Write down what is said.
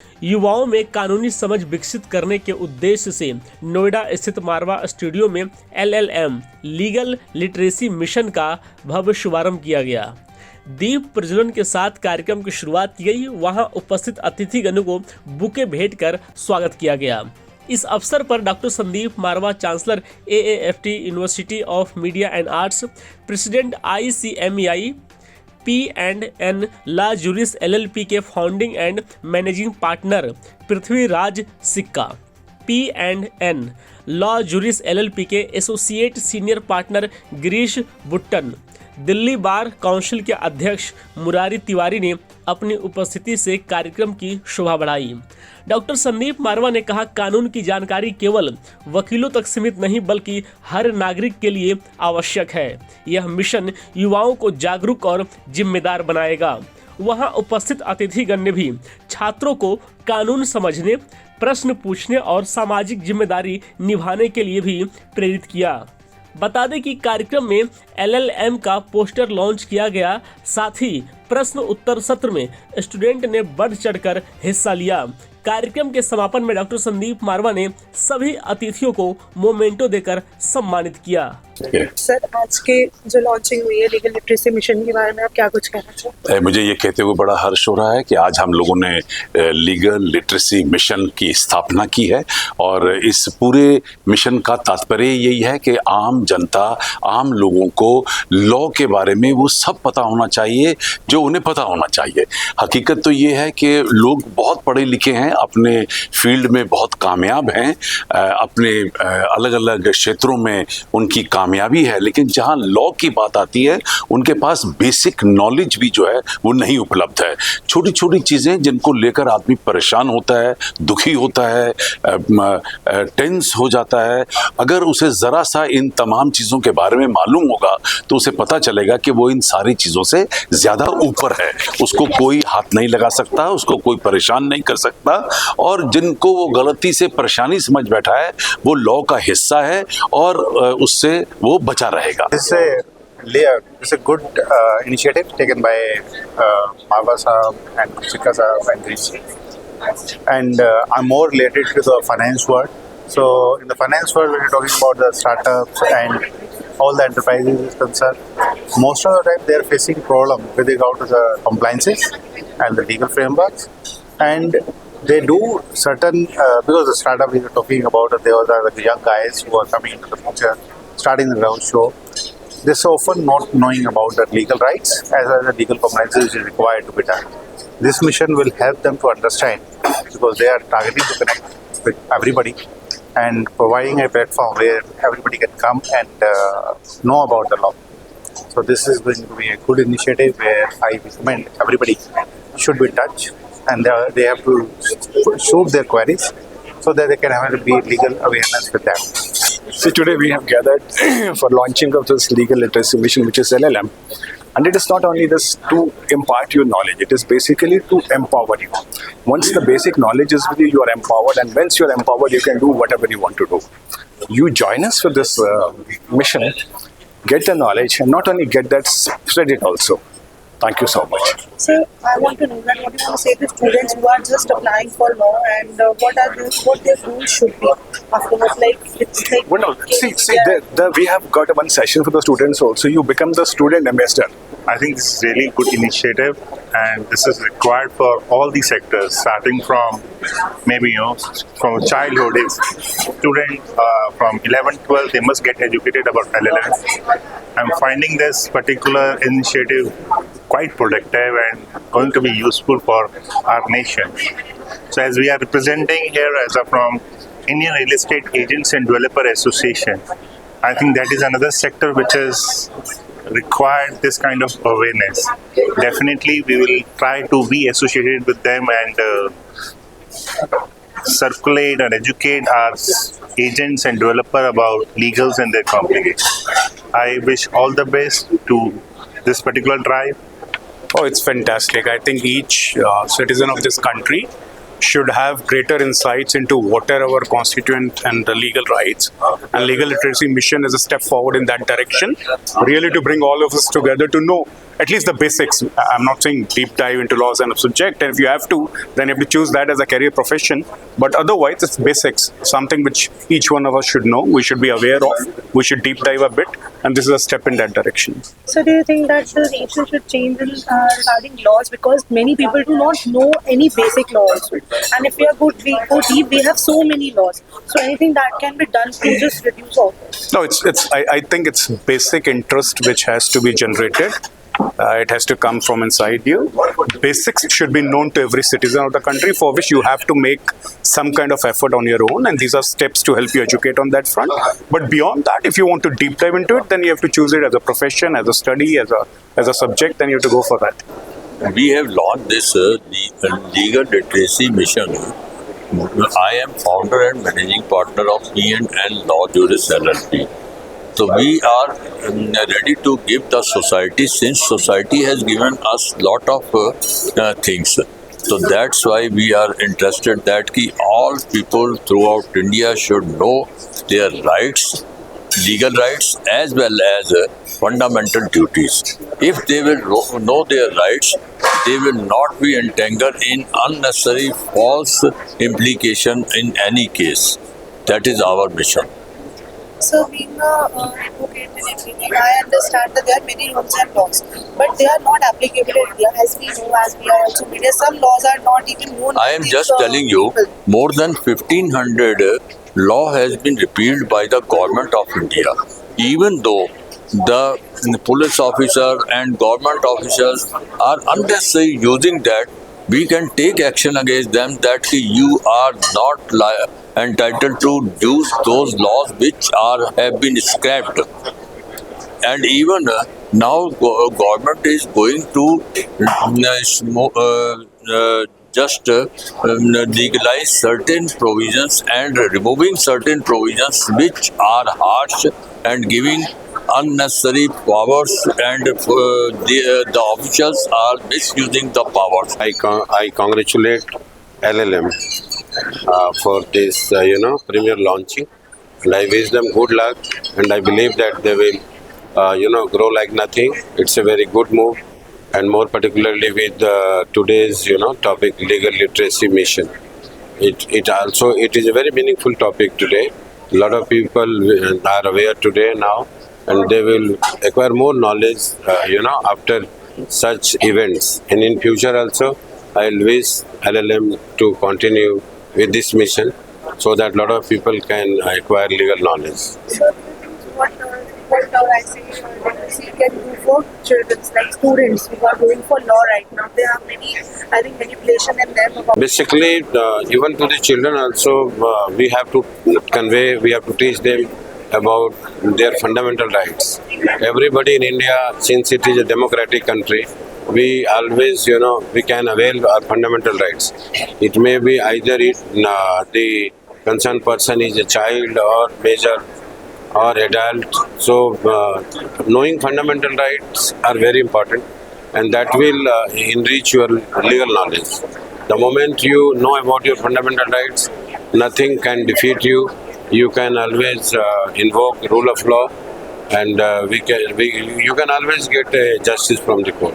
युवाओं में कानूनी समझ विकसित करने के उद्देश्य से नोएडा स्थित मारवा स्टूडियो में LLM लीगल लिटरेसी मिशन का भव्य शुभारंभ किया गया। दीप प्रज्वलन के साथ कार्यक्रम की शुरुआत की गई। वहां उपस्थित अतिथिगणों को बुके भेंट कर स्वागत किया गया। इस अवसर पर doctor Sandeep Marwah, chancellor AAFT university of media and arts, president ICMEI P&N law juris LLP के founding and managing partner Prithviraj Sikka, P&N law juris LLP के associate senior partner Girish Buttan, Delhi bar council के अध्यक्ष मुरारी तिवारी ने अपनी उपस्थिति से कार्यक्रम की शोभा बढ़ाई। डॉक्टर संदीप मारवा ने कहा, कानून की जानकारी केवल वकीलों तक सीमित नहीं बल्कि हर नागरिक के लिए आवश्यक है। यह मिशन युवाओं को जागरूक और जिम्मेदार बनाएगा। वहां उपस्थित अतिथिगण ने भी छात्रों को कानून समझने, प्रश्न पूछने और सामाजिक जिम्मेदारी निभाने के लिए भी प्रेरित किया। बता दें कि कार्यक्रम में LLM का पोस्टर लॉन्च किया गया। साथ ही प्रश्न उत्तर सत्र में स्टूडेंट ने बढ़ चढ़कर हिस्सा लिया। कार्यक्रम के समापन में डॉक्टर संदीप मारवा ने सभी अतिथियों को मोमेंटो देकर सम्मानित किया। सर, आज के जो लॉन्चिंग हुई है लीगल लिटरेसी मिशन के बारे में आप क्या कुछ कहना चाहते हैं? मुझे ये कहते हुए बड़ा हर्ष हो रहा है कि आज हम लोगों ने लीगल लिटरेसी मिशन की स्थापना की है और इस पूरे मिशन का तात्पर्य यही है कि आम जनता, आम लोगों को लॉ के बारे में वो सब पता होना चाहिए जो उन्हें पता होना चाहिए। हकीकत तो ये है कि लोग बहुत पढ़े लिखे हैं, अपने फील्ड में बहुत कामयाब हैं, अपने अलग अलग क्षेत्रों में उनकी कामयाबी है, लेकिन जहां लॉ की बात आती है उनके पास बेसिक नॉलेज भी जो है वो नहीं उपलब्ध है। छोटी छोटी चीज़ें जिनको लेकर आदमी परेशान होता है, दुखी होता है, टेंस हो जाता है, अगर उसे ज़रा सा इन तमाम चीज़ों के बारे में मालूम होगा तो उसे पता चलेगा कि वो इन सारी चीज़ों से ज़्यादा ऊपर है। उसको कोई हाथ नहीं लगा सकता, उसको कोई परेशान नहीं कर सकता, और जिनको वो गलती से परेशानी समझ बैठा है वो लॉ का हिस्सा है और उससे वो बचा रहेगा। It's a good initiative taken by Marwa Sahab and Sikka Sahab and Greece. And I'm more related to the finance world. So in the finance world, when you're talking about the startups and all the enterprises is concerned, most of the time they're facing problem with regard to the compliances and the legal frameworks. And they do certain, because the startup we were talking about, those are the young guys who are coming into the future, starting the ground show. They're so often not knowing about the legal rights as well as the legal compliances which is required to be done. This mission will help them to understand, because they are targeting to connect with everybody and providing a platform where everybody can come and know about the law. So this is going to be a good initiative where I recommend everybody should be in touch, and they have to shoot their queries so that they can have a legal awareness with them. So today we have gathered for launching of this legal literacy mission, which is LLM. And it is not only this to impart your knowledge, it is basically to empower you. Once the basic knowledge is with you, you are empowered, and once you are empowered, you can do whatever you want to do. You join us for this mission, get the knowledge, and not only get that, spread it also. Thank you so much. Sir, I want to know that what you want to say to students who are just applying for law, and what their goals should be afterwards. Well, no, we have got one session for the students also. You become the student ambassador. I think this is really good initiative, and this is required for all the sectors, starting from maybe from childhood. If student from 11th, 12th, they must get educated about LLM. I'm finding this particular initiative quite productive and going to be useful for our nation. So as we are representing here from Indian Real Estate Agents and Developer Association, I think that is another sector which is required this kind of awareness. Definitely we will try to be associated with them and circulate and educate our agents and developer about legals and their complications. I wish all the best to this particular drive. Oh, it's fantastic. I think each citizen of this country should have greater insights into what are our constituent and the legal rights. And legal literacy mission is a step forward in that direction, really to bring all of us together to know at least the basics. I'm not saying deep dive into laws and subject, and if you have to, then you have to choose that as a career profession. But otherwise, it's basics, something which each one of us should know, we should be aware of, we should deep dive a bit, and this is a step in that direction. So do you think that the nation should change in, regarding laws, because many people do not know any basic laws, and if we go deep, we have so many laws. So anything that can be done to just reduce all this? No, I think it's basic interest which has to be generated. It has to come from inside you. Basics should be known to every citizen of the country, for which you have to make some kind of effort on your own, and these are steps to help you educate on that front. But beyond that, if you want to deep dive into it, then you have to choose it as a profession, as a study, as a subject, then you have to go for that. We have launched this legal literacy mission. I am founder and managing partner of E&N Law Juris LLP. So we are ready to give the society, since society has given us lot of things. So that's why we are interested that all people throughout India should know their rights, legal rights, as well as fundamental duties. If they will know their rights, they will not be entangled in unnecessary false implication in any case. That is our mission. So being an advocate and everything, I understand that there are many rules and laws, but they are not applicable in India, as we know, as we are also media. Some laws are not even known. I am just telling you, more than 1500 law has been repealed by the government of India. Even though the police officer and government officers are unnecessarily using that, we can take action against them that you are not entitled to use those laws which have been scrapped. And even now government is going to just legalize certain provisions and removing certain provisions which are harsh and giving unnecessary powers, and the officials are misusing the powers. I congratulate LLM for this, premier launching, and I wish them good luck, and I believe that they will, grow like nothing. It's a very good move, and more particularly with today's, topic, legal literacy mission. It is a very meaningful topic today. A lot of people are aware today now, and they will acquire more knowledge, after such events. And in future also, I will wish LLM to continue with this mission so that a lot of people can acquire legal knowledge. So what I say literacy can do for children, like students who are going for law right now? There are many, I think, manipulation in them. Basically, even to the children also, we have to teach them about their fundamental rights. Everybody in India, since it is a democratic country, we always, we can avail our fundamental rights. It may be either the concerned person is a child or major or adult. So, knowing fundamental rights are very important, and that will enrich your legal knowledge. The moment you know about your fundamental rights, nothing can defeat you. You can always invoke rule of law, and you can always get justice from the court.